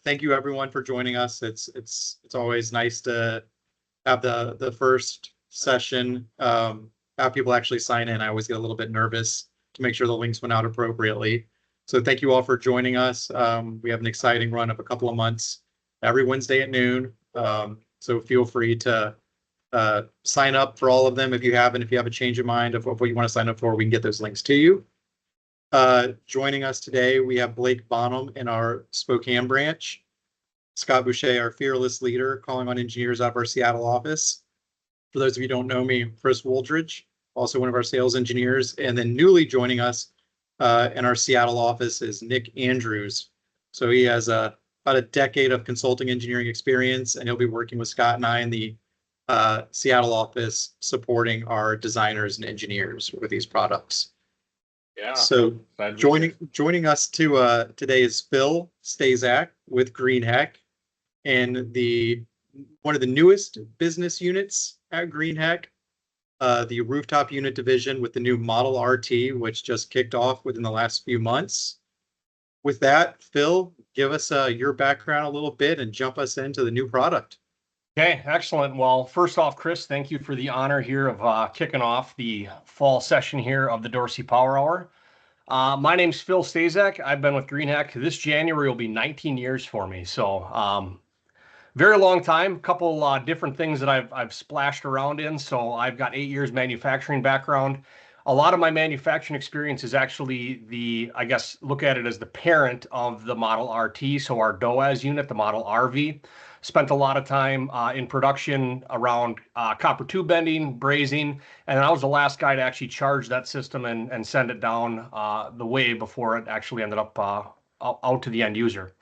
thank you everyone for joining us. It's always nice to have the first session have people actually sign in. I always get a little bit nervous to make sure the links went out appropriately. So thank you all for joining us. We have an exciting run of a couple of months every Wednesday at noon. So feel free to sign up for all of them if you haven't. If you have a change of mind of what you want to sign up for, we can get those links to you. Joining us today, we have Blake Bonham in our Spokane branch, Scott Boucher, our fearless leader, calling on engineers out of our Seattle office. For those of you who don't know me, Chris Woldridge, also one of our sales engineers, and then newly joining us in our Seattle office is Nick Andrews. So he has about a decade of consulting engineering experience, and he'll be working with Scott and I in the Seattle office, supporting our designers and engineers with these products. Yeah. So joining us today is Phil Stazak with Greenheck, and one of the newest business units at Greenheck, the rooftop unit division with the new Model RT, which just kicked off within the last few months. With that, Phil, give us your background a little bit and jump us into the new product. Okay, excellent. Well, first off, Chris, thank you for the honor here of kicking off the fall session here of the Dorse Power Hour. My name's Phil Stazak. I've been with Greenheck. This January will be 19 years for me. So very long time, couple different things that I've splashed around in. So I've got 8 years manufacturing background. A lot of my manufacturing experience is actually I guess, look at it as the parent of the Model RT. So our DOAS unit, the Model RV. Spent a lot of time in production around copper tube bending, brazing, and I was the last guy to actually charge that system and send it down the way before it actually ended up out to the end user.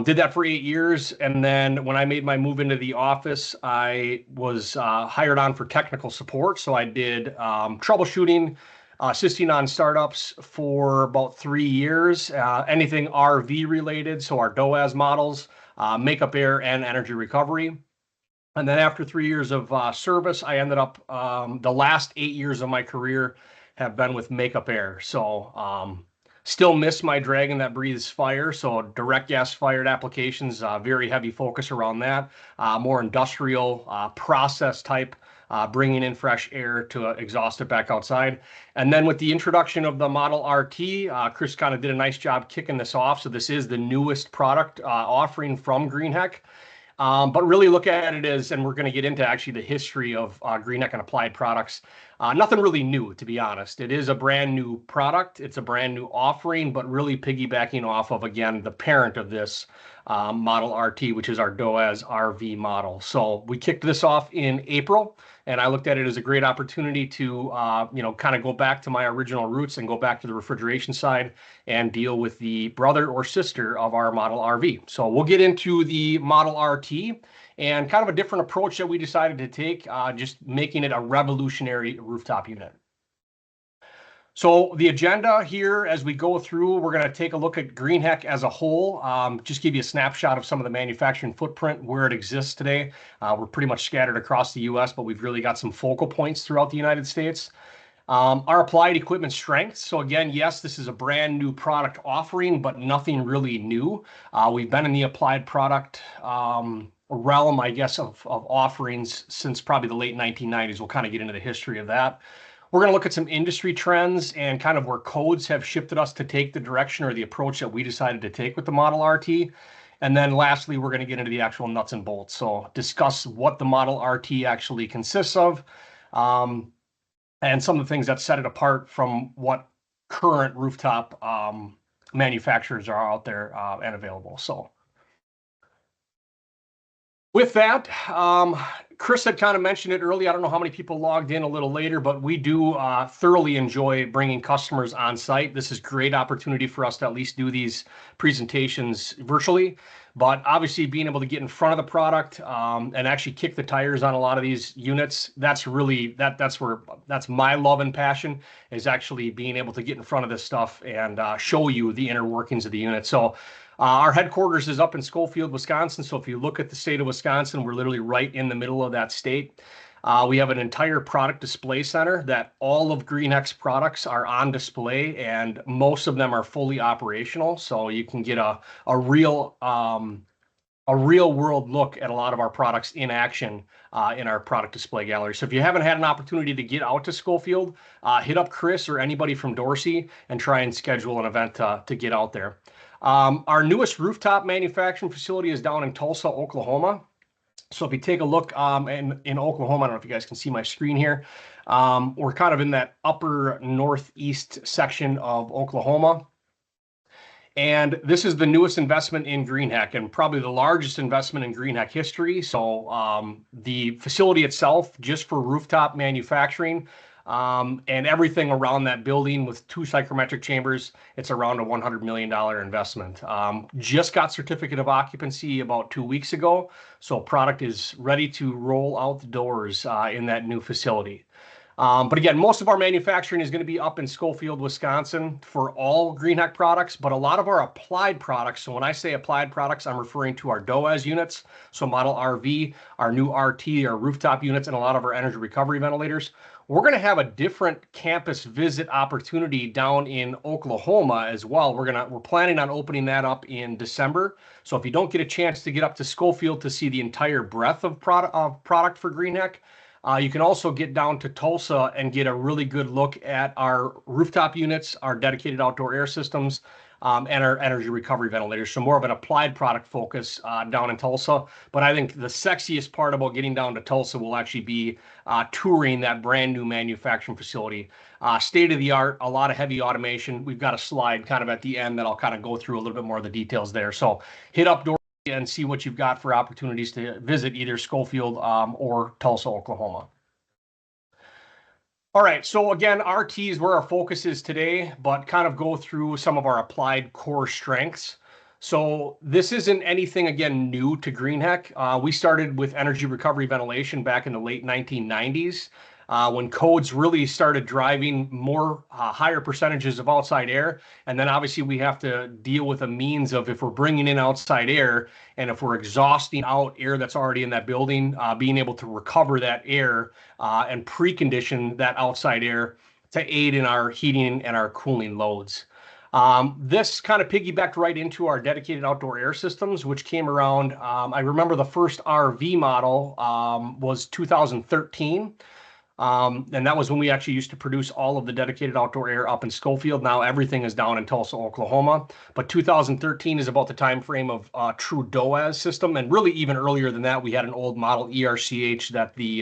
Did that for 8 years, and then when I made my move into the office, I was hired on for technical support. So I did troubleshooting, assisting on startups for about 3 years, anything RV related, so our DOAS models, Makeup Air, and energy recovery. And then after 3 years of service, I ended up, the last 8 years of my career have been with Makeup Air. So still miss my dragon that breathes fire. So direct gas fired applications, very heavy focus around that, more industrial process type, bringing in fresh air to exhaust it back outside. And then with the introduction of the Model RT, Chris kind of did a nice job kicking this off. So this is the newest product offering from Greenheck. But really look at it as, and we're going to get into actually the history of Greenheck and applied products. Nothing really new, to be honest. It is a brand new product. It's a brand new offering, but really piggybacking off of, again, the parent of this Model RT, which is our DOAS RV model. So we kicked this off in April, and I looked at it as a great opportunity to, kind of go back to my original roots and go back to the refrigeration side and deal with the brother or sister of our Model RV. So we'll get into the Model RT and kind of a different approach that we decided to take, just making it a revolutionary rooftop unit. So the agenda here, as we go through, we're going to take a look at Greenheck as a whole, just give you a snapshot of some of the manufacturing footprint, where it exists today. We're pretty much scattered across the U.S., but we've really got some focal points throughout the United States. Our applied equipment strengths. So again, yes, this is a brand new product offering, but nothing really new. We've been in the applied product realm, I guess, of offerings since probably the late 1990s. We'll kind of get into the history of that. We're going to look at some industry trends and kind of where codes have shifted us to take the direction or the approach that we decided to take with the Model RT. And then lastly, we're going to get into the actual nuts and bolts. So discuss what the Model RT actually consists of, and some of the things that set it apart from what current rooftop manufacturers are out there and available. So with that, Chris had kind of mentioned it earlier. I don't know how many people logged in a little later, but we do thoroughly enjoy bringing customers on site. This is a great opportunity for us to at least do these presentations virtually. But obviously being able to get in front of the product and actually kick the tires on a lot of these units, that's really, that's my love and passion, is actually being able to get in front of this stuff and show you the inner workings of the unit. So our headquarters is up in Schofield, Wisconsin. So if you look at the state of Wisconsin, we're literally right in the middle of that state. We have an entire product display center that all of Greenheck's products are on display, and most of them are fully operational. So you can get a real world look at a lot of our products in action in our product display gallery. So if you haven't had an opportunity to get out to Schofield, hit up Chris or anybody from Dorsey and try and schedule an event to get out there. Our newest rooftop manufacturing facility is down in Tulsa, Oklahoma. So if you take a look in Oklahoma, I don't know if you guys can see my screen here. We're kind of in that upper northeast section of Oklahoma. And this is the newest investment in Greenheck and probably the largest investment in Greenheck history. So the facility itself, just for rooftop manufacturing and everything around that building with 2 psychrometric chambers, it's around a $100 million investment. Just got certificate of occupancy about 2 weeks ago. So product is ready to roll out the doors in that new facility. But again, most of our manufacturing is going to be up in Schofield, Wisconsin for all Greenheck products, but a lot of our applied products. So when I say applied products, I'm referring to our DOAS units. So model RV, our new RT, our rooftop units, and a lot of our energy recovery ventilators. We're going to have a different campus visit opportunity down in Oklahoma as well. We're planning on opening that up in December. So if you don't get a chance to get up to Schofield to see the entire breadth of product for Greenheck, you can also get down to Tulsa and get a really good look at our rooftop units, our dedicated outdoor air systems, and our energy recovery ventilators. So more of an applied product focus down in Tulsa. But I think the sexiest part about getting down to Tulsa will actually be touring that brand new manufacturing facility. State of the art, a lot of heavy automation. We've got a slide kind of at the end that I'll kind of go through a little bit more of the details there. So hit up Dorse and see what you've got for opportunities to visit either Schofield or Tulsa, Oklahoma. All right, so again, RT is where our focus is today, but kind of go through some of our applied core strengths. So this isn't anything, again, new to Greenheck. We started with energy recovery ventilation back in the late 1990s. When codes really started driving more higher percentages of outside air. And then obviously we have to deal with a means of if we're bringing in outside air and if we're exhausting out air that's already in that building, being able to recover that air and precondition that outside air to aid in our heating and our cooling loads. This kind of piggybacked right into our dedicated outdoor air systems, which came around. I remember the first RV model was 2013. And that was when we actually used to produce all of the dedicated outdoor air up in Schofield. Now everything is down in Tulsa, Oklahoma. But 2013 is about the time frame of true DOAS system. And really even earlier than that, we had an old model ERCH that the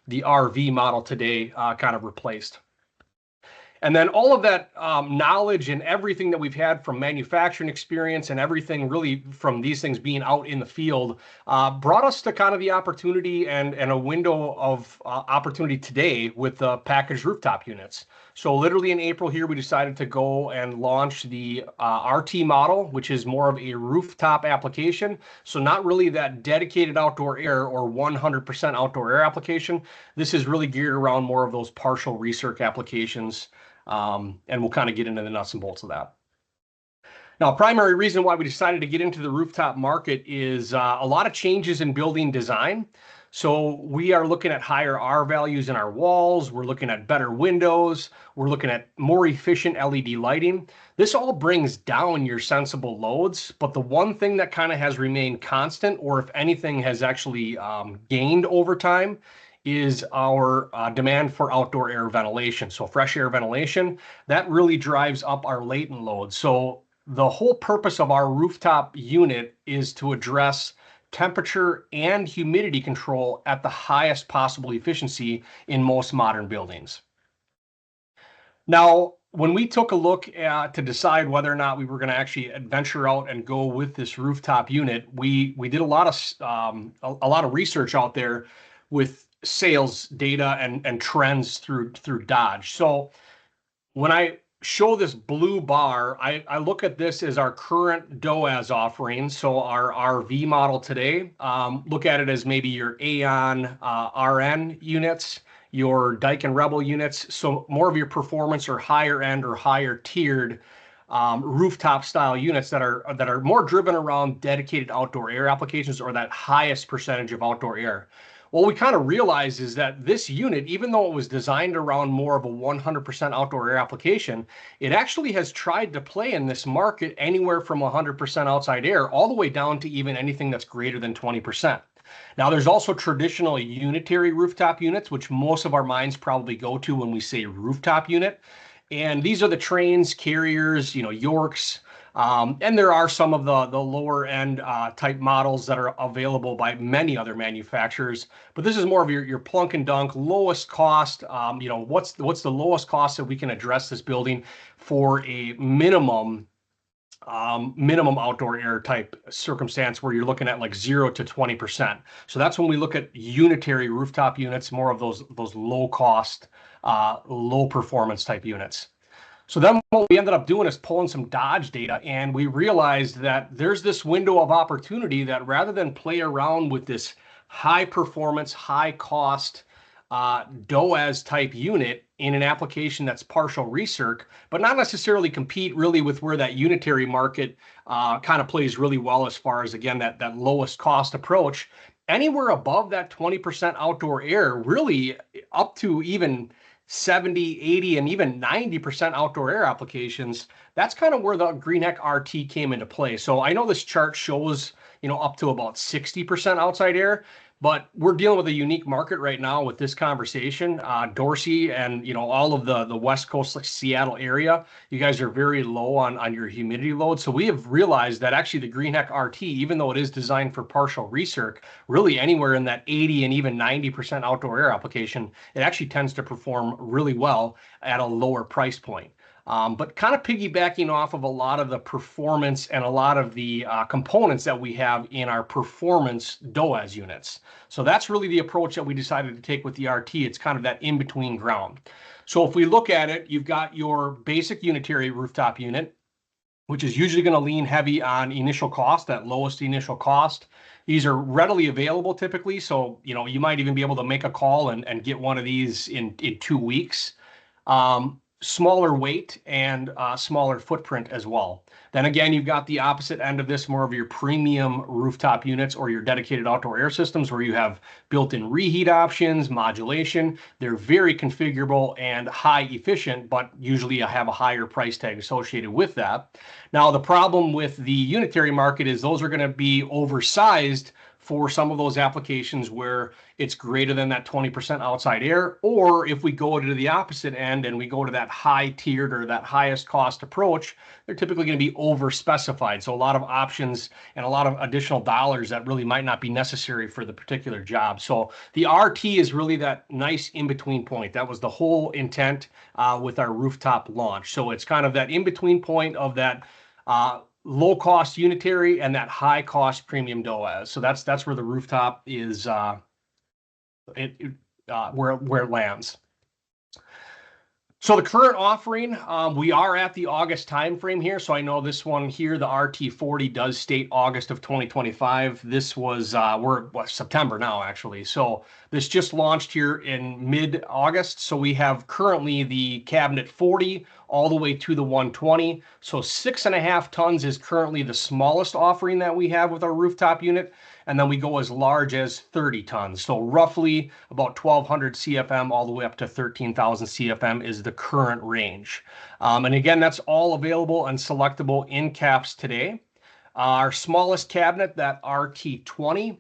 RV model today kind of replaced. And then all of that knowledge and everything that we've had from manufacturing experience and everything really from these things being out in the field brought us to kind of the opportunity and a window of opportunity today with the packaged rooftop units. So literally in April here, we decided to go and launch the RT model, which is more of a rooftop application. So not really that dedicated outdoor air or 100% outdoor air application. This is really geared around more of those partial recirc applications. And we'll kind of get into the nuts and bolts of that. Now, primary reason why we decided to get into the rooftop market is a lot of changes in building design. So we are looking at higher R values in our walls. We're looking at better windows. We're looking at more efficient LED lighting. This all brings down your sensible loads. But the one thing that kind of has remained constant, or if anything has actually gained over time, is our demand for outdoor air ventilation. So fresh air ventilation, that really drives up our latent load. So the whole purpose of our rooftop unit is to address temperature and humidity control at the highest possible efficiency in most modern buildings. Now, when we took a look to decide whether or not we were going to actually venture out and go with this rooftop unit, we did a lot of research out there with sales data and trends through Dodge. So when I show this blue bar, I look at this as our current DOAS offering. So our RV model today, look at it as maybe your Aeon RN units, your Daikin Rebel units. So more of your performance or higher end or higher tiered rooftop style units that are more driven around dedicated outdoor air applications or that highest percentage of outdoor air. What we kind of realized is that this unit, even though it was designed around more of a 100% outdoor air application, it actually has tried to play in this market anywhere from 100% outside air all the way down to even anything that's greater than 20%. Now, there's also traditional unitary rooftop units, which most of our minds probably go to when we say rooftop unit. And these are the Trains, Carriers, Yorks, and there are some of the lower end type models that are available by many other manufacturers. But this is more of your plunk and dunk, lowest cost. What's the lowest cost that we can address this building for a minimum outdoor air type circumstance where you're looking at like 0 to 20%. So that's when we look at unitary rooftop units, more of those low cost, low performance type units. So then what we ended up doing is pulling some Dodge data, and we realized that there's this window of opportunity that rather than play around with this high performance, high cost DOAS type unit in an application that's partial recirc, but not necessarily compete really with where that unitary market kind of plays really well as far as, again, that lowest cost approach. Anywhere above that 20% outdoor air, really up to even 70, 80, and even 90% outdoor air applications, that's kind of where the Greenheck RT came into play. So I know this chart shows, up to about 60% outside air, but we're dealing with a unique market right now with this conversation. Dorse and all of the West Coast, like Seattle area, you guys are very low on your humidity load. So we have realized that actually the Greenheck RT, even though it is designed for partial recirc, really anywhere in that 80 and even 90% outdoor air application, it actually tends to perform really well at a lower price point. But kind of piggybacking off of a lot of the performance and a lot of the components that we have in our performance DOAS units. So that's really the approach that we decided to take with the RT. It's kind of that in-between ground. So if we look at it, you've got your basic unitary rooftop unit, which is usually going to lean heavy on initial cost, that lowest initial cost. These are readily available typically. So, you might even be able to make a call and get one of these in 2 weeks. Smaller weight and smaller footprint as well. Then again, you've got the opposite end of this, more of your premium rooftop units or your dedicated outdoor air systems where you have built-in reheat options, modulation. They're very configurable and high efficient, but usually have a higher price tag associated with that. Now, the problem with the unitary market is those are going to be oversized for some of those applications where it's greater than that 20% outside air, or if we go to the opposite end and we go to that high tiered or that highest cost approach, they're typically going to be over specified. So a lot of options and a lot of additional dollars that really might not be necessary for the particular job. So the RT is really that nice in-between point. That was the whole intent with our rooftop launch. So it's kind of that in-between point of that low cost unitary and that high cost premium DOAS. So that's where the rooftop is where it lands. So the current offering, we are at the August timeframe here. So I know this one here, the RT40 does state August of 2025. This was, we're September now actually. So this just launched here in mid-August. So we have currently the cabinet 40 all the way to the 120. So 6.5 tons is currently the smallest offering that we have with our rooftop unit. And then we go as large as 30 tons. So roughly about 1,200 CFM all the way up to 13,000 CFM is the current range. And again, that's all available and selectable in caps today. Our smallest cabinet, that RT20,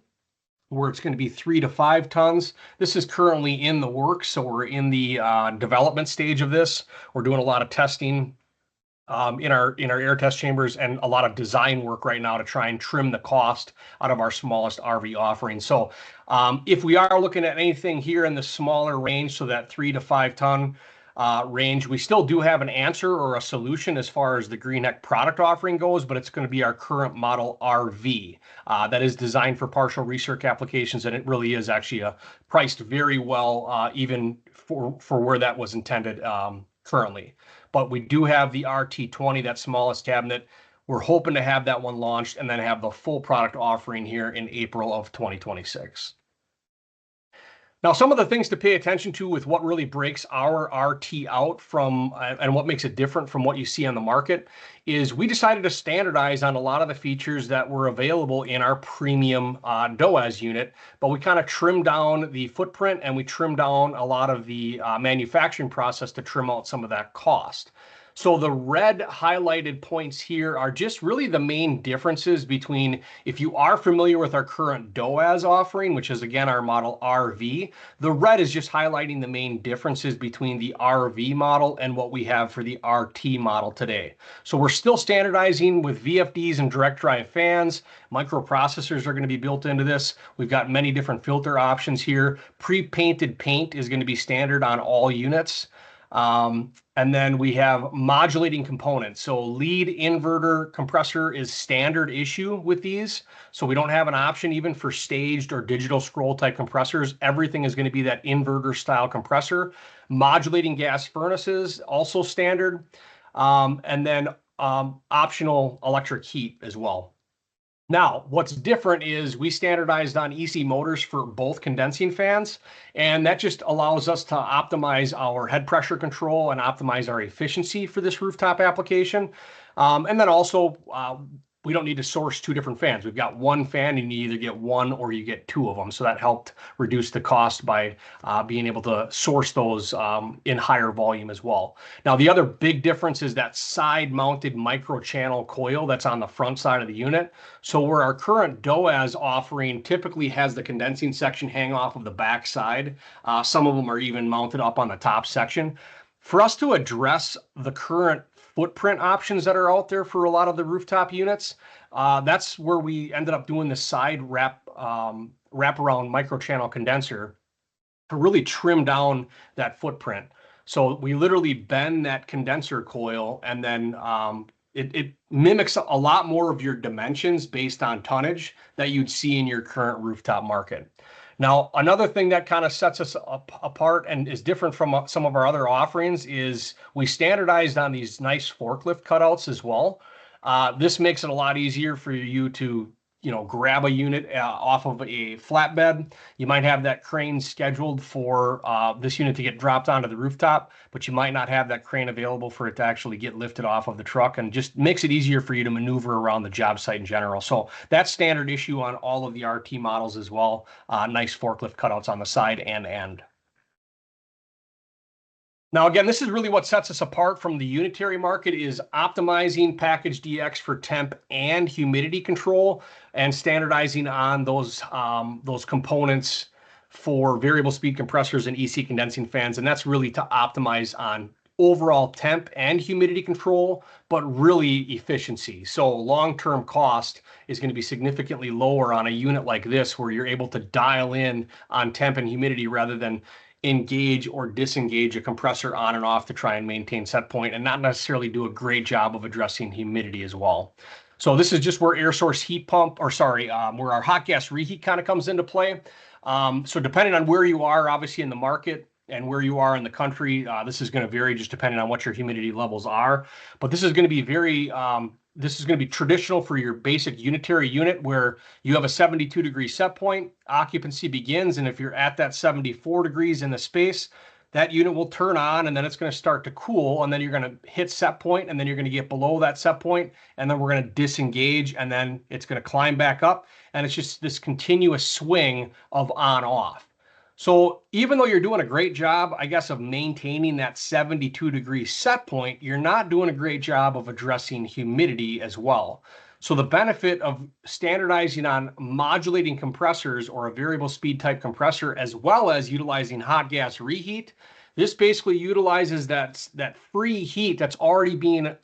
where it's going to be 3 to 5 tons. This is currently in the works. So we're in the development stage of this. We're doing a lot of testing in our air test chambers and a lot of design work right now to try and trim the cost out of our smallest RV offering. So if we are looking at anything here in the smaller range, so that 3 to 5 ton range, we still do have an answer or a solution as far as the Greenheck product offering goes, but it's going to be our current model RV that is designed for partial recirc applications, and it really is actually priced very well even for where that was intended currently. But we do have the RT20, that smallest cabinet. We're hoping to have that one launched and then have the full product offering here in April of 2026. Now, some of the things to pay attention to with what really breaks our RT out from and what makes it different from what you see on the market is we decided to standardize on a lot of the features that were available in our premium DOAS unit, but we kind of trimmed down the footprint and we trimmed down a lot of the manufacturing process to trim out some of that cost. So the red highlighted points here are just really the main differences between, if you are familiar with our current DOAS offering, which is again our model RV, the red is just highlighting the main differences between the RV model and what we have for the RT model today. So we're still standardizing with VFDs and direct drive fans. Microprocessors are going to be built into this. We've got many different filter options here. Pre-painted paint is going to be standard on all units. And then we have modulating components. So lead inverter compressor is standard issue with these. So we don't have an option even for staged or digital scroll type compressors. Everything is going to be that inverter style compressor. Modulating gas furnaces, also standard. And then optional electric heat as well. Now, what's different is we standardized on EC motors for both condensing fans, and that just allows us to optimize our head pressure control and optimize our efficiency for this rooftop application. And then also, we don't need to source two different fans. We've got one fan and you either get one or you get two of them. So that helped reduce the cost by being able to source those in higher volume as well. Now, the other big difference is that side mounted micro channel coil that's on the front side of the unit. So where our current DOAS offering typically has the condensing section hang off of the back side, some of them are even mounted up on the top section. For us to address the current footprint options that are out there for a lot of the rooftop units, that's where we ended up doing the side wraparound microchannel condenser to really trim down that footprint. So we literally bend that condenser coil, and then it mimics a lot more of your dimensions based on tonnage that you'd see in your current rooftop market. Now, another thing that kind of sets us apart and is different from some of our other offerings is we standardized on these nice forklift cutouts as well. This makes it a lot easier for you to, grab a unit off of a flatbed. You might have that crane scheduled for this unit to get dropped onto the rooftop, but you might not have that crane available for it to actually get lifted off of the truck, and just makes it easier for you to maneuver around the job site in general. So that's standard issue on all of the RT models as well. Nice forklift cutouts on the side and end. Now, again, this is really what sets us apart from the unitary market, is optimizing package DX for temp and humidity control and standardizing on those components for variable speed compressors and EC condensing fans. And that's really to optimize on overall temp and humidity control, but really efficiency. So long-term cost is going to be significantly lower on a unit like this, where you're able to dial in on temp and humidity rather than engage or disengage a compressor on and off to try and maintain set point, and not necessarily do a great job of addressing humidity as well. So this is just where air source heat pump, where our hot gas reheat kind of comes into play. So depending on where you are, obviously in the market, and where you are in the country, this is going to vary just depending on what your humidity levels are. But this is going to be this is going to be traditional for your basic unitary unit, where you have a 72-degree set point, occupancy begins, and if you're at that 74 degrees in the space, that unit will turn on, and then it's going to start to cool, and then you're going to hit set point, and then you're going to get below that set point, and then we're going to disengage, and then it's going to climb back up, and it's just this continuous swing of on-off. So even though you're doing a great job, I guess, of maintaining that 72-degree set point, you're not doing a great job of addressing humidity as well. So the benefit of standardizing on modulating compressors or a variable speed type compressor, as well as utilizing hot gas reheat, this basically utilizes that free heat that's already being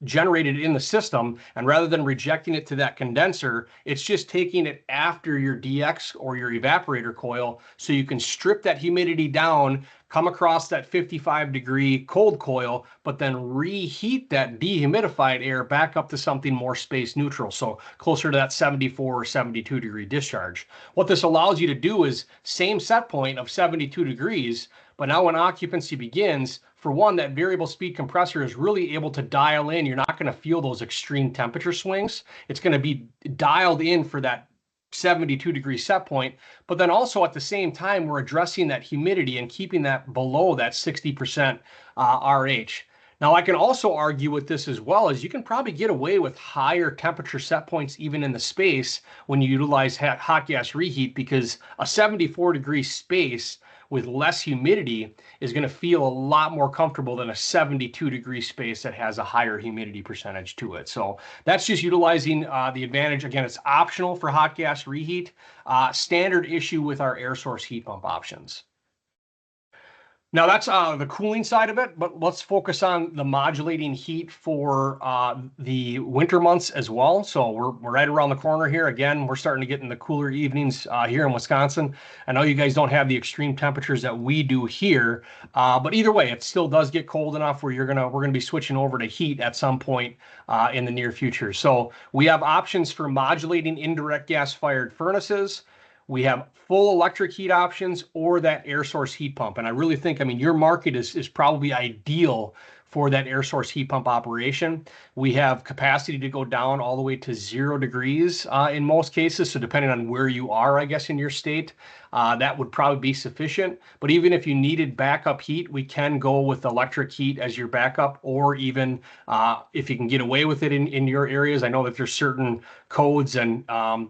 generated in the system, and rather than rejecting it to that condenser, it's just taking it after your DX or your evaporator coil, so you can strip that humidity down, come across that 55-degree cold coil, but then reheat that dehumidified air back up to something more space neutral, so closer to that 74 or 72-degree discharge. What this allows you to do is same set point of 72 degrees, but now when occupancy begins, for one, that variable speed compressor is really able to dial in. You're not going to feel those extreme temperature swings. It's going to be dialed in for that 72-degree set point, but then also at the same time, we're addressing that humidity and keeping that below that 60% RH. Now, I can also argue with this as well as you can probably get away with higher temperature set points even in the space when you utilize hot gas reheat, because a 74-degree space with less humidity is going to feel a lot more comfortable than a 72-degree space that has a higher humidity percentage to it. So that's just utilizing the advantage. Again, it's optional for hot gas reheat. Standard issue with our air source heat pump options. Now that's the cooling side of it, but let's focus on the modulating heat for the winter months as well. So we're right around the corner here. Again, we're starting to get in the cooler evenings here in Wisconsin. I know you guys don't have the extreme temperatures that we do here, but either way, it still does get cold enough where we're gonna be switching over to heat at some point in the near future. So we have options for modulating indirect gas-fired furnaces. We have full electric heat options or that air source heat pump. And I really think, I mean, your market is probably ideal for that air source heat pump operation. We have capacity to go down all the way to 0 degrees in most cases. So depending on where you are, I guess, in your state, that would probably be sufficient. But even if you needed backup heat, we can go with electric heat as your backup, or even if you can get away with it in your areas. I know that there's certain codes and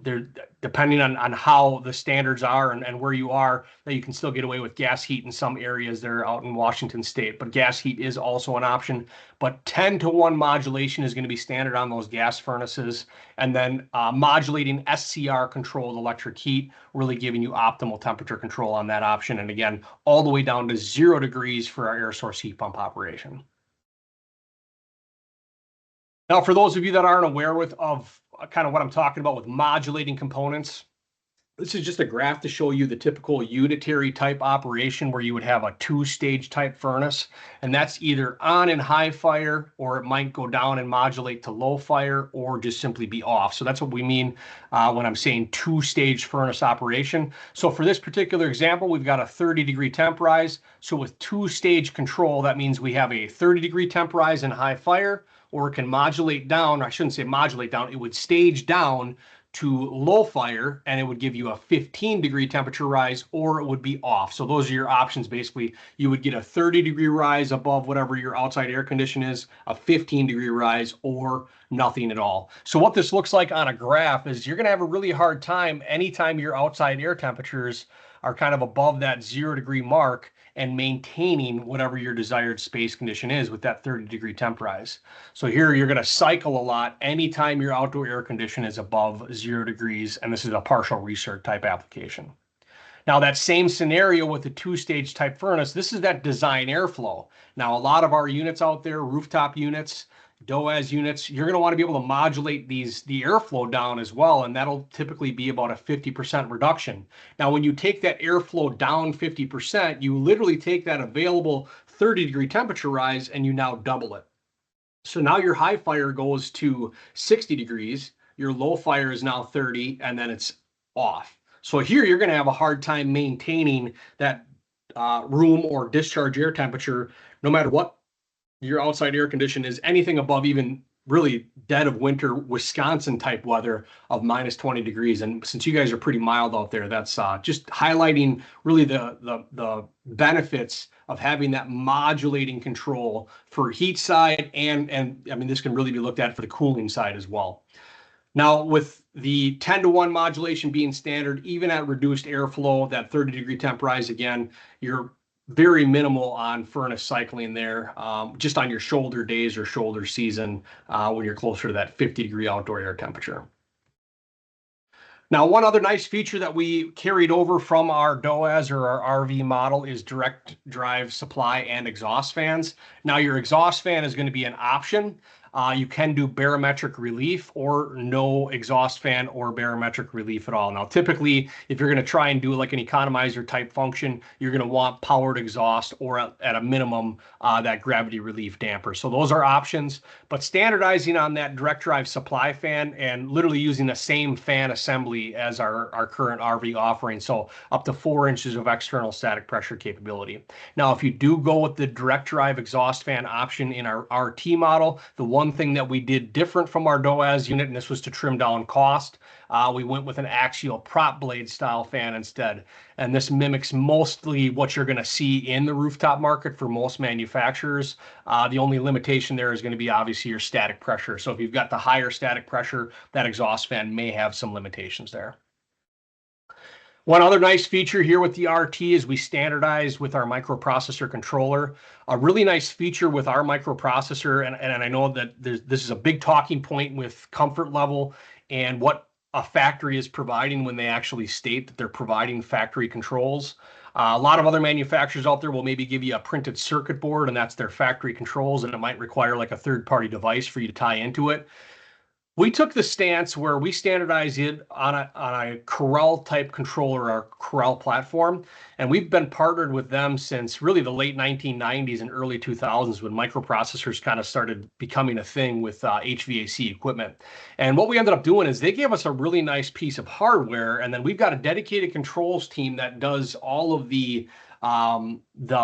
they're depending on how the standards are and where you are, that you can still get away with gas heat in some areas there out in Washington state. But gas heat is also an option. But 10-to-1 modulation is going to be standard on those gas furnaces. And then modulating SCR controlled electric heat, really giving you optimal temperature control on that option. And again, all the way down to 0 degrees for our air source heat pump operation. Now, for those of you that aren't aware of kind of what I'm talking about with modulating components, this is just a graph to show you the typical unitary type operation where you would have a 2-stage type furnace, and that's either on and high fire, or it might go down and modulate to low fire, or just simply be off. So that's what we mean when I'm saying 2-stage furnace operation. So for this particular example, we've got a 30-degree temp rise. So with 2-stage control, that means we have a 30-degree temp rise in high fire, or it can modulate down. I shouldn't say modulate down. It would stage down to low fire, and it would give you a 15-degree temperature rise, or it would be off. So those are your options. Basically, you would get a 30-degree rise above whatever your outside air condition is, a 15-degree rise, or nothing at all. So what this looks like on a graph is you're going to have a really hard time anytime your outside air temperatures are kind of above that 0-degree mark and maintaining whatever your desired space condition is with that 30-degree temp rise. So here you're going to cycle a lot anytime your outdoor air condition is above 0 degrees, and this is a partial recirc type application. Now that same scenario with the 2-stage type furnace, this is that design airflow. Now a lot of our units out there, rooftop units, DOAS units, you're going to want to be able to modulate the airflow down as well, and that'll typically be about a 50% reduction. Now, when you take that airflow down 50%, you literally take that available 30-degree temperature rise and you now double it. So now your high fire goes to 60 degrees, your low fire is now 30, and then it's off. So here you're going to have a hard time maintaining that room or discharge air temperature, no matter what your outside air condition is, anything above even really dead of winter Wisconsin type weather of minus 20 degrees. And since you guys are pretty mild out there, that's just highlighting really the benefits of having that modulating control for heat side, and I mean, this can really be looked at for the cooling side as well. Now, with the 10-to-1 modulation being standard, even at reduced airflow, that 30-degree temp rise, again, you're very minimal on furnace cycling there, just on your shoulder days or shoulder season when you're closer to that 50-degree outdoor air temperature. Now, one other nice feature that we carried over from our DOAS or our RV model is direct drive supply and exhaust fans. Now, your exhaust fan is going to be an option. You can do barometric relief or no exhaust fan or barometric relief at all. Now, typically, if you're going to try and do like an economizer type function, you're going to want powered exhaust or at a minimum that gravity relief damper. So those are options, but standardizing on that direct drive supply fan and literally using the same fan assembly as our current RV offering. So up to 4 inches of external static pressure capability. Now, if you do go with the direct drive exhaust fan option in our RT model, the one thing that we did different from our DOAS unit, and this was to trim down cost, we went with an axial prop blade style fan instead. And this mimics mostly what you're going to see in the rooftop market for most manufacturers. The only limitation there is going to be obviously your static pressure. So if you've got the higher static pressure, that exhaust fan may have some limitations there. One other nice feature here with the RT is we standardize with our microprocessor controller. A really nice feature with our microprocessor, and I know that this is a big talking point with comfort level and what a factory is providing when they actually state that they're providing factory controls. A lot of other manufacturers out there will maybe give you a printed circuit board and that's their factory controls, and it might require like a third-party device for you to tie into it. We took the stance where we standardize it on a Corel type controller, our Corel platform, and we've been partnered with them since really the late 1990s and early 2000s when microprocessors kind of started becoming a thing with HVAC equipment. And what we ended up doing is they gave us a really nice piece of hardware, and then we've got a dedicated controls team that does all of the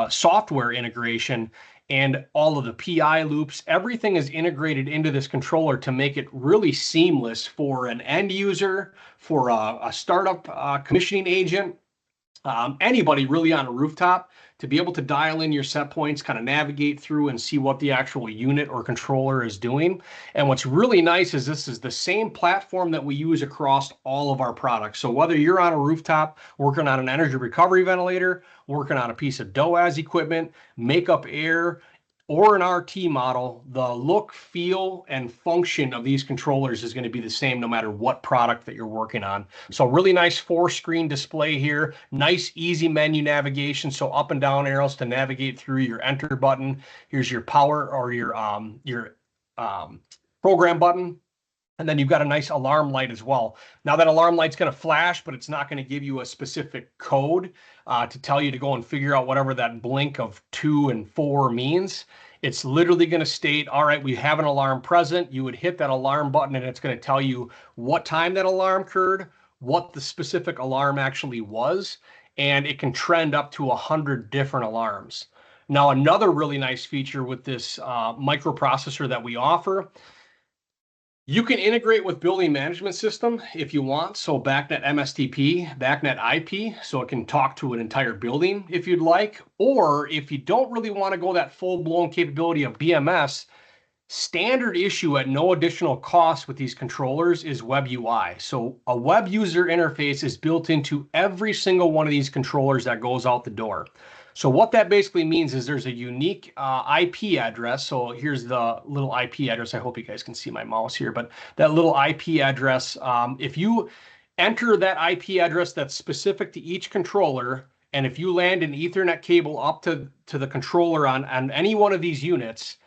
software integration and all of the PI loops. Everything is integrated into this controller to make it really seamless for an end user, for a startup commissioning agent, anybody really on a rooftop, to be able to dial in your set points, kind of navigate through and see what the actual unit or controller is doing. And what's really nice is this is the same platform that we use across all of our products. So whether you're on a rooftop working on an energy recovery ventilator, working on a piece of DOAS equipment, makeup air, or an RT model, the look, feel, and function of these controllers is going to be the same no matter what product that you're working on. So really nice 4-screen display here, nice easy menu navigation, so up and down arrows to navigate through your enter button. Here's your power or your program button. And then you've got a nice alarm light as well. Now that alarm light's going to flash, but it's not going to give you a specific code to tell you to go and figure out whatever that blink of 2 and 4 means. It's literally going to state, all right, we have an alarm present. You would hit that alarm button and it's going to tell you what time that alarm occurred, what the specific alarm actually was, and it can trend up to 100 different alarms. Now, another really nice feature with this microprocessor that we offer, you can integrate with building management system if you want. So BACnet MSTP, BACnet IP, so it can talk to an entire building if you'd like. Or if you don't really want to go that full-blown capability of BMS, standard issue at no additional cost with these controllers is Web UI. So a web user interface is built into every single one of these controllers that goes out the door. So what that basically means is there's a unique IP address. So here's the little IP address. I hope you guys can see my mouse here, but that little IP address, if you enter that IP address that's specific to each controller, and if you land an Ethernet cable up to the controller on any one of these units,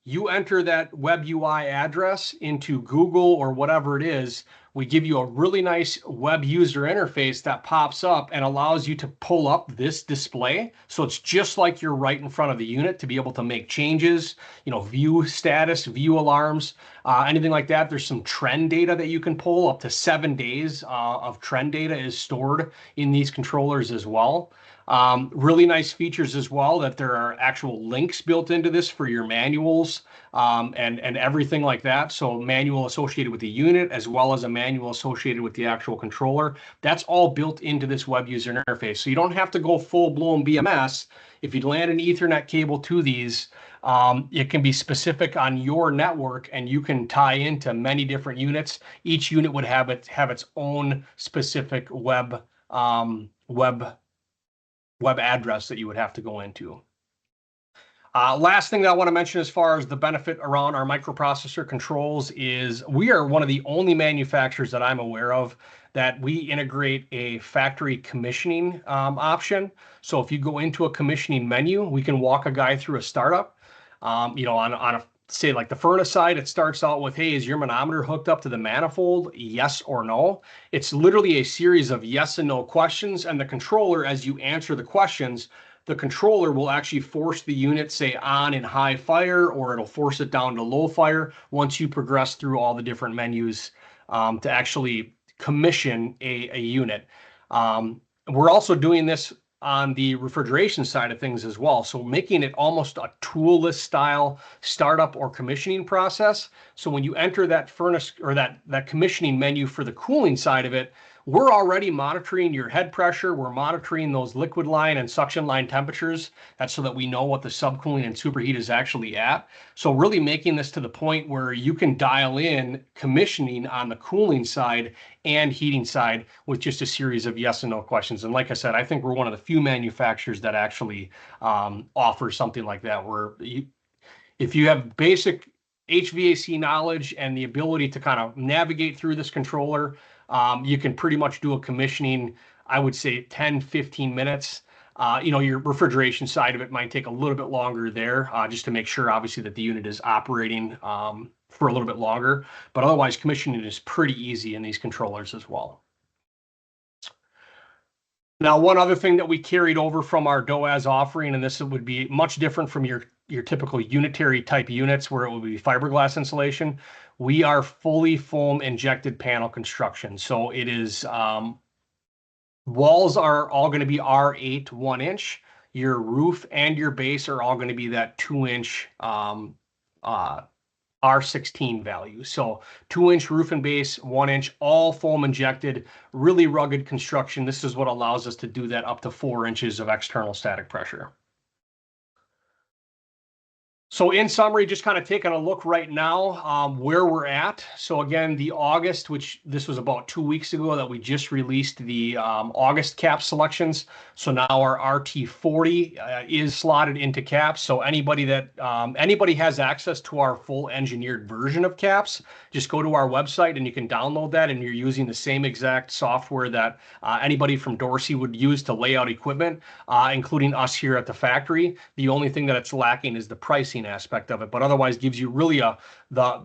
you enter that web UI address into Google or whatever it is, we give you a really nice web user interface that pops up and allows you to pull up this display. So it's just like you're right in front of the unit to be able to make changes, view status, view alarms, anything like that. There's some trend data that you can pull. Up to 7 days of trend data is stored in these controllers as well. Really nice features as well, that there are actual links built into this for your manuals and everything like that. So manual associated with the unit as well as a manual associated with the actual controller. That's all built into this web user interface. So you don't have to go full-blown BMS. If you land an Ethernet cable to these, it can be specific on your network and you can tie into many different units. Each unit would have its own specific web address that you would have to go into. Last thing that I want to mention as far as the benefit around our microprocessor controls is we are one of the only manufacturers that I'm aware of that we integrate a factory commissioning option. So if you go into a commissioning menu, we can walk a guy through a startup. On a say like the furnace side, it starts out with, hey, is your manometer hooked up to the manifold? Yes or no. It's literally a series of yes and no questions, and the controller, as you answer the questions, the controller will actually force the unit, say, on in high fire, or it'll force it down to low fire once you progress through all the different menus to actually commission a unit. We're also doing this on the refrigeration side of things as well. So making it almost a toolless style startup or commissioning process. So when you enter that furnace or that commissioning menu for the cooling side of it, we're already monitoring your head pressure. We're monitoring those liquid line and suction line temperatures. That's so that we know what the subcooling and superheat is actually at. So really making this to the point where you can dial in commissioning on the cooling side and heating side with just a series of yes and no questions. And like I said, I think we're one of the few manufacturers that actually offer something like that, where if you have basic HVAC knowledge and the ability to kind of navigate through this controller, you can pretty much do a commissioning, I would say 10, 15 minutes. Your refrigeration side of it might take a little bit longer there, just to make sure, obviously, that the unit is operating for a little bit longer. But otherwise, commissioning is pretty easy in these controllers as well. Now, one other thing that we carried over from our DOAS offering, and this would be much different from your typical unitary type units where it would be fiberglass insulation. We are fully foam injected panel construction. So it is, walls are all going to be R8 1-inch. Your roof and your base are all going to be that 2-inch R16 value. So 2-inch roof and base, 1-inch, all foam injected, really rugged construction. This is what allows us to do that up to 4 inches of external static pressure. So in summary, just kind of taking a look right now where we're at. So again, the August, which this was about 2 weeks ago that we just released the August cap selections. So now our RT40 is slotted into caps. So anybody has access to our full engineered version of caps, just go to our website and you can download that, and you're using the same exact software that anybody from Dorse would use to lay out equipment, including us here at the factory. The only thing that it's lacking is the pricing aspect of it, but otherwise gives you really the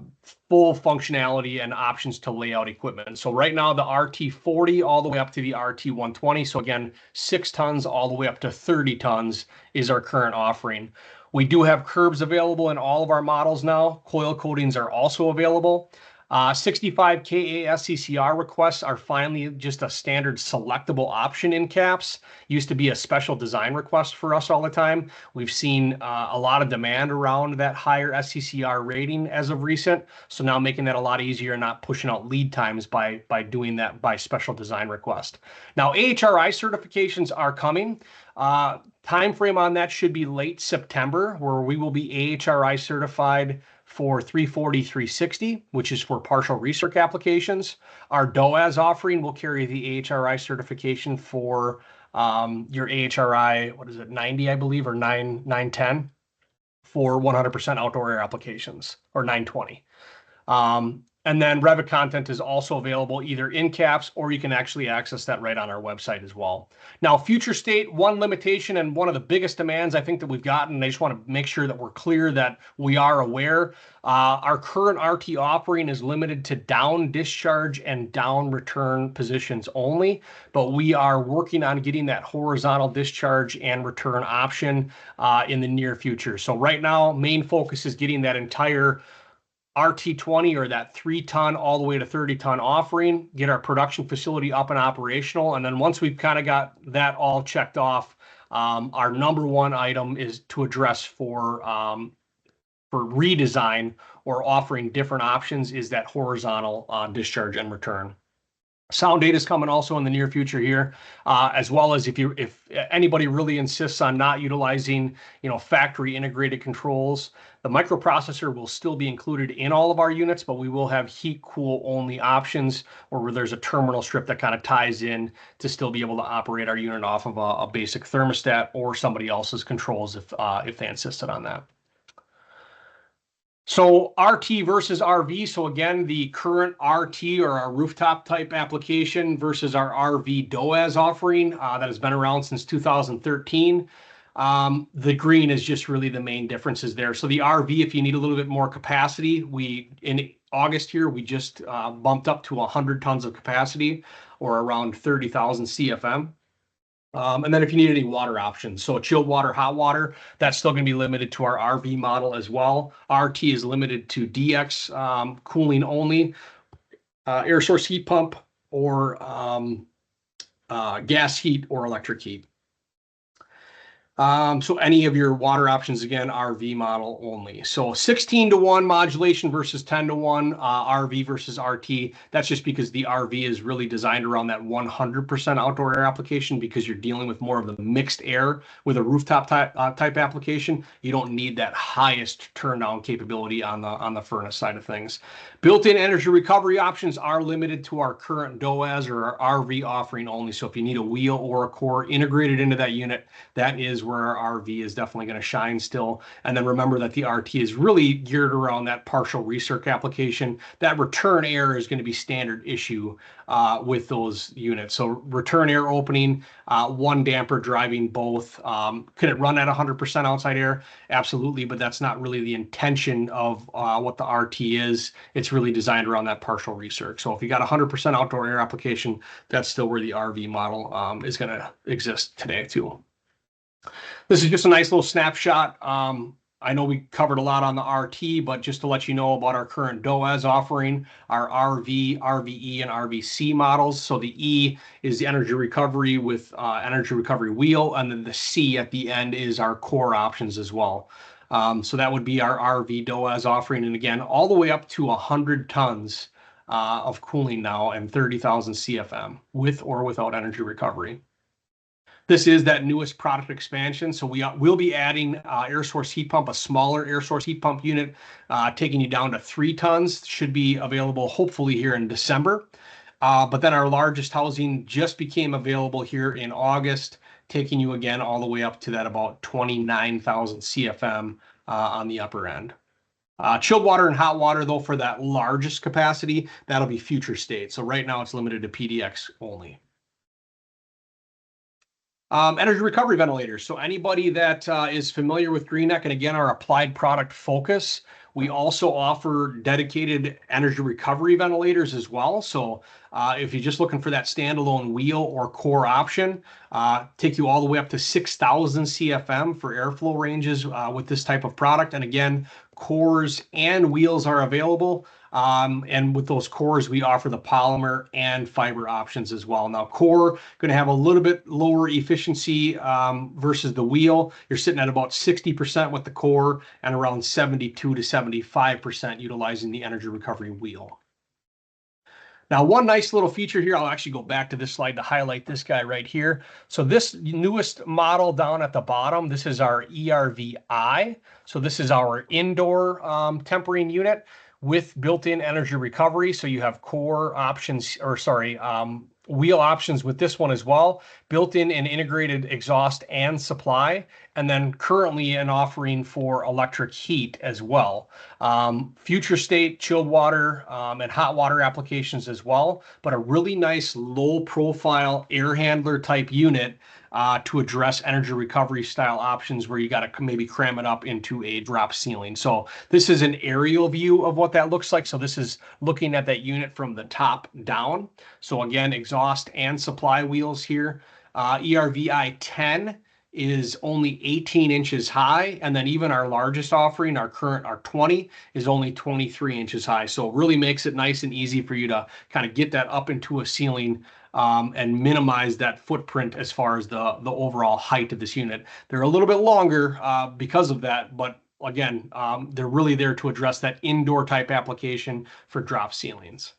full functionality and options to lay out equipment. So right now the RT40 all the way up to the RT120. So again, 6 tons all the way up to 30 tons is our current offering. We do have curbs available in all of our models now. Coil coatings are also available. 65 kA SCCR requests are finally just a standard selectable option in caps. Used to be a special design request for us all the time. We've seen a lot of demand around that higher SCCR rating as of recent. So now making that a lot easier and not pushing out lead times by doing that by special design request. Now AHRI certifications are coming. Time frame on that should be late September, where we will be AHRI certified for 340, 360, which is for partial recirc applications. Our DOAS offering will carry the AHRI certification for your AHRI, 90, I believe, or 910 for 100% outdoor air applications, or 920. And then Revit content is also available either in caps, or you can actually access that right on our website as well. Now, future state, one limitation and one of the biggest demands I think that we've gotten, I just want to make sure that we're clear that we are aware. Our current RT offering is limited to down discharge and down return positions only, but we are working on getting that horizontal discharge and return option in the near future. So right now, main focus is getting that entire RT20, or that 3-ton all the way to 30-ton offering, get our production facility up and operational. And then once we've kind of got that all checked off, our number one item is to address for redesign or offering different options is that horizontal discharge and return. Sound data is coming also in the near future here, as well as if anybody really insists on not utilizing, factory integrated controls, the microprocessor will still be included in all of our units, but we will have heat cool only options, or where there's a terminal strip that kind of ties in to still be able to operate our unit off of a basic thermostat or somebody else's controls if they insisted on that. So RT versus RV. So again, the current RT, or our rooftop type application, versus our RV DOAS offering that has been around since 2013. The green is just really the main differences there. So the RV, if you need a little bit more capacity, in August here, we just bumped up to 100 tons of capacity, or around 30,000 CFM. And then if you need any water options, so chilled water, hot water, that's still going to be limited to our RV model as well. RT is limited to DX cooling only, air source heat pump, or gas heat or electric heat. So any of your water options, again, RV model only. So 16-to-1 modulation versus 10-to-1 RV versus RT. That's just because the RV is really designed around that 100% outdoor air application, because you're dealing with more of the mixed air with a rooftop type application. You don't need that highest turn down capability on the furnace side of things. Built-in energy recovery options are limited to our current DOAS or our RV offering only. So if you need a wheel or a core integrated into that unit, that is where our RV is definitely going to shine still. And then remember that the RT is really geared around that partial recirc application. That return air is going to be standard issue with those units. So return air opening, one damper driving both. Could it run at 100% outside air? Absolutely, but that's not really the intention of what the RT is. It's really designed around that partial recirc. So if you got 100% outdoor air application, that's still where the RV model is going to exist today too. This is just a nice little snapshot. I know we covered a lot on the RT, but just to let you know about our current DOAS offering, our RV, RVE, and RVC models. So the E is the energy recovery with energy recovery wheel, and then the C at the end is our core options as well. So that would be our RV DOAS offering, and again, all the way up to 100 tons of cooling now and 30,000 CFM with or without energy recovery. This is that newest product expansion. So we'll be adding air source heat pump, a smaller air source heat pump unit, taking you down to 3 tons. Should be available hopefully here in December. But then our largest housing just became available here in August, taking you again all the way up to that about 29,000 CFM on the upper end. Chilled water and hot water, though, for that largest capacity, that'll be future state. So right now it's limited to PDX only. Energy recovery ventilators. So anybody that is familiar with Greenheck, and again, our applied product focus, we also offer dedicated energy recovery ventilators as well. So if you're just looking for that standalone wheel or core option, take you all the way up to 6,000 CFM for airflow ranges with this type of product. And again, cores and wheels are available. And with those cores, we offer the polymer and fiber options as well. Now, core going to have a little bit lower efficiency versus the wheel. You're sitting at about 60% with the core and around 72 to 75% utilizing the energy recovery wheel. Now, one nice little feature here, I'll actually go back to this slide to highlight this guy right here. So this newest model down at the bottom, this is our ERVI. So this is our indoor tempering unit with built-in energy recovery. So you have core options, or sorry, wheel options with this one as well, built-in and integrated exhaust and supply, and then currently an offering for electric heat as well. Future state chilled water and hot water applications as well, but a really nice low profile air handler type unit to address energy recovery style options where you got to maybe cram it up into a drop ceiling. So this is an aerial view of what that looks like. So this is looking at that unit from the top down. So again, exhaust and supply wheels here. ERVI 10 is only 18 inches high. And then even our largest offering, our 20, is only 23 inches high. So it really makes it nice and easy for you to kind of get that up into a ceiling and minimize that footprint as far as the overall height of this unit. They're a little bit longer because of that, but again, they're really there to address that indoor type application for drop ceilings.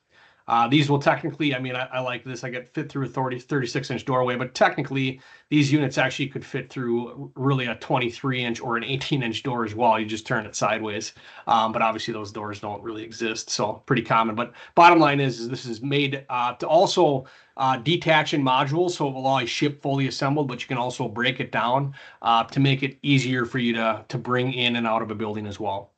These will technically, I mean, I like this, I get fit through a 36-inch doorway, but technically these units actually could fit through really a 23-inch or an 18-inch door as well. You just turn it sideways. But obviously those doors don't really exist, so pretty common. But bottom line is this is made to also detach in modules, so it will always ship fully assembled, but you can also break it down to make it easier for you to bring in and out of a building as well.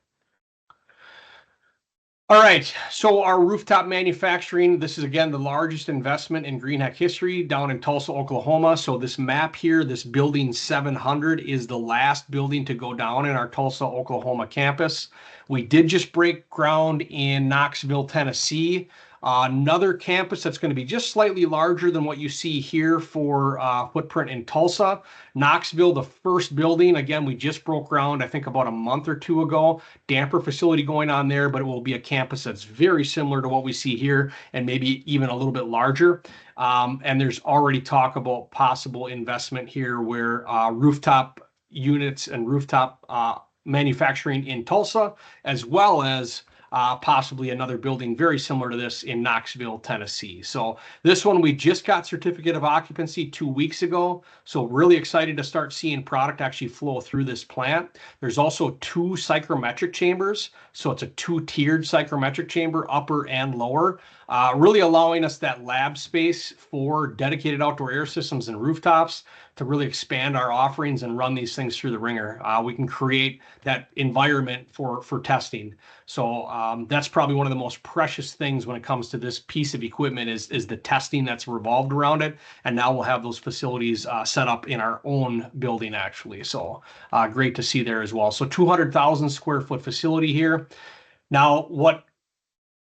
All right, so our rooftop manufacturing, this is again the largest investment in Greenheck history down in Tulsa, Oklahoma. So this map here, this building 700 is the last building to go down in our Tulsa, Oklahoma campus. We did just break ground in Knoxville, Tennessee. Another campus that's going to be just slightly larger than what you see here for footprint in Tulsa. Knoxville, the first building, again, we just broke ground, I think about a month or two ago. Damper facility going on there, but it will be a campus that's very similar to what we see here and maybe even a little bit larger. And there's already talk about possible investment here where rooftop units and rooftop manufacturing in Tulsa, as well as possibly another building very similar to this in Knoxville, Tennessee. So this one, we just got certificate of occupancy 2 weeks ago. So really excited to start seeing product actually flow through this plant. There's also 2 psychrometric chambers. So it's a 2-tiered psychrometric chamber, upper and lower, really allowing us that lab space for dedicated outdoor air systems and rooftops to really expand our offerings and run these things through the ringer. We can create that environment for testing. So that's probably one of the most precious things when it comes to this piece of equipment is the testing that's revolved around it. And now we'll have those facilities set up in our own building, actually. So great to see there as well. So 200,000 square foot facility here. Now, what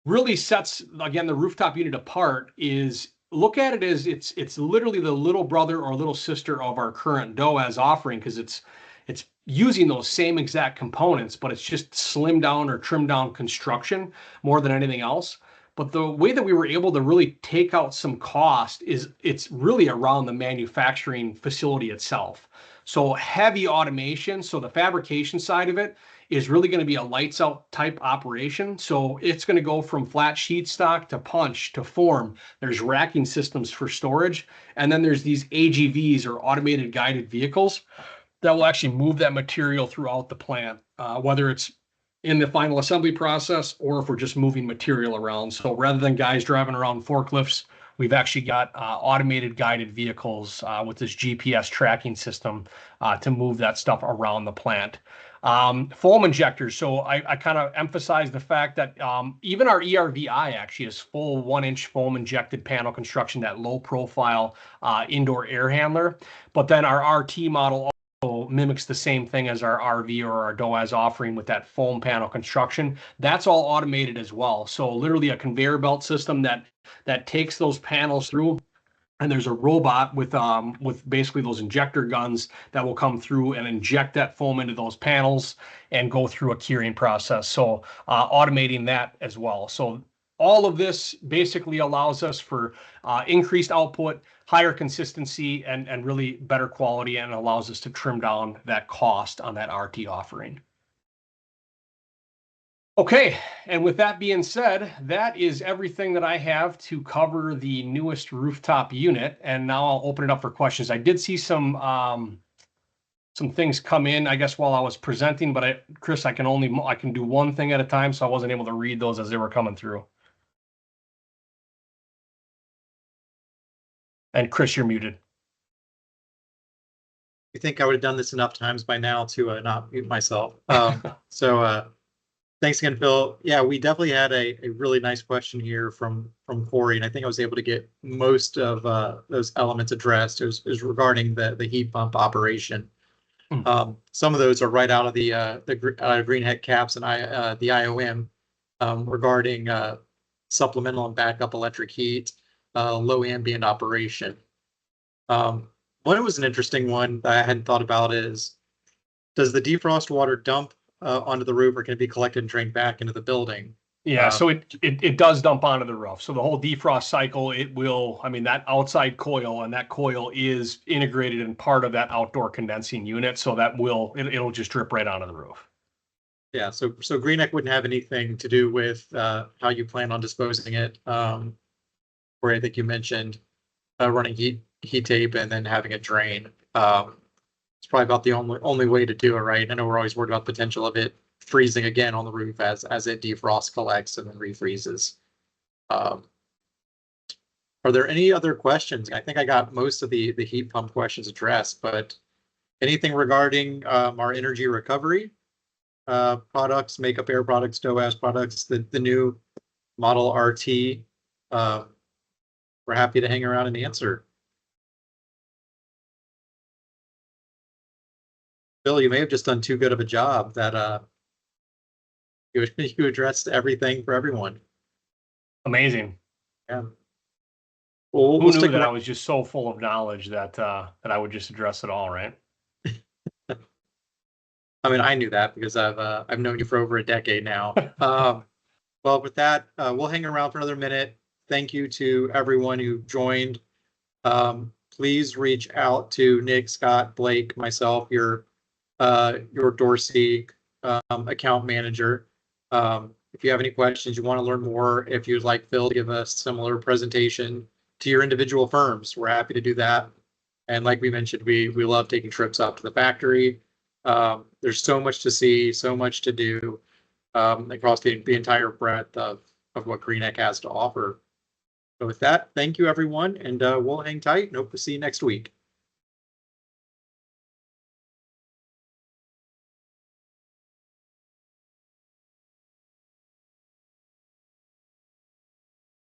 really sets, again, the rooftop unit apart is look at it as it's literally the little brother or little sister of our current DOAS offering, because it's using those same exact components, but it's just slimmed down or trimmed down construction more than anything else. But the way that we were able to really take out some cost is it's really around the manufacturing facility itself. So heavy automation. So the fabrication side of it is really going to be a lights out type operation. So it's going to go from flat sheet stock to punch to form. There's racking systems for storage. And then there's these AGVs or automated guided vehicles that will actually move that material throughout the plant, whether it's in the final assembly process or if we're just moving material around. So rather than guys driving around forklifts, we've actually got automated guided vehicles with this GPS tracking system to move that stuff around the plant. Foam injectors. So I kind of emphasize the fact that even our ERVI actually is full 1-inch foam injected panel construction, that low profile indoor air handler. But then our RT model also mimics the same thing as our RV or our DOAS offering with that foam panel construction. That's all automated as well. So literally a conveyor belt system that takes those panels through. And there's a robot with basically those injector guns that will come through and inject that foam into those panels and go through a curing process. So automating that as well. So all of this basically allows us for increased output, higher consistency, and really better quality, and allows us to trim down that cost on that RT offering. Okay, and with that being said, that is everything that I have to cover the newest rooftop unit. And now I'll open it up for questions. I did see some things come in, I guess, while I was presenting, but Chris, I can do one thing at a time, so I wasn't able to read those as they were coming through. And Chris, you're muted. You think I would have done this enough times by now to not mute myself? Thanks again, Phil. Yeah, we definitely had a really nice question here from Corey, and I think I was able to get most of those elements addressed. It was regarding the heat pump operation. Some of those are right out of the Greenheck caps and the IOM regarding supplemental and backup electric heat, low ambient operation. One was an interesting one that I hadn't thought about is, does the defrost water dump onto the roof, or can it be collected and drained back into the building? Yeah, so it does dump onto the roof. So the whole defrost cycle, it will, I mean, that outside coil, and that coil is integrated in part of that outdoor condensing unit. So that it'll just drip right onto the roof. Yeah, so Greenheck wouldn't have anything to do with how you plan on disposing it. Where I think you mentioned running heat tape and then having it drain. It's probably about the only way to do it, right? I know we're always worried about the potential of it freezing again on the roof as it defrost collects and then refreezes. Are there any other questions? I think I got most of the heat pump questions addressed, but anything regarding our energy recovery products, makeup air products, DOAS products, the new model RT? We're happy to hang around and answer. Bill, you may have just done too good of a job that you addressed everything for everyone. Amazing. Yeah. Well, who knew that I was just so full of knowledge that I would just address it all, right? I mean, I knew that because I've known you for over a decade now. Well, with that, we'll hang around for another minute. Thank you to everyone who joined. Please reach out to Nick, Scott, Blake, myself, your your Dorsey account manager. If you have any questions, you want to learn more, if you'd like Phil to give a similar presentation to your individual firms, we're happy to do that. And like we mentioned, we love taking trips out to the factory. There's so much to see, so much to do across the entire breadth of what Greenheck has to offer. So with that, thank you everyone, and we'll hang tight and hope to see you next week.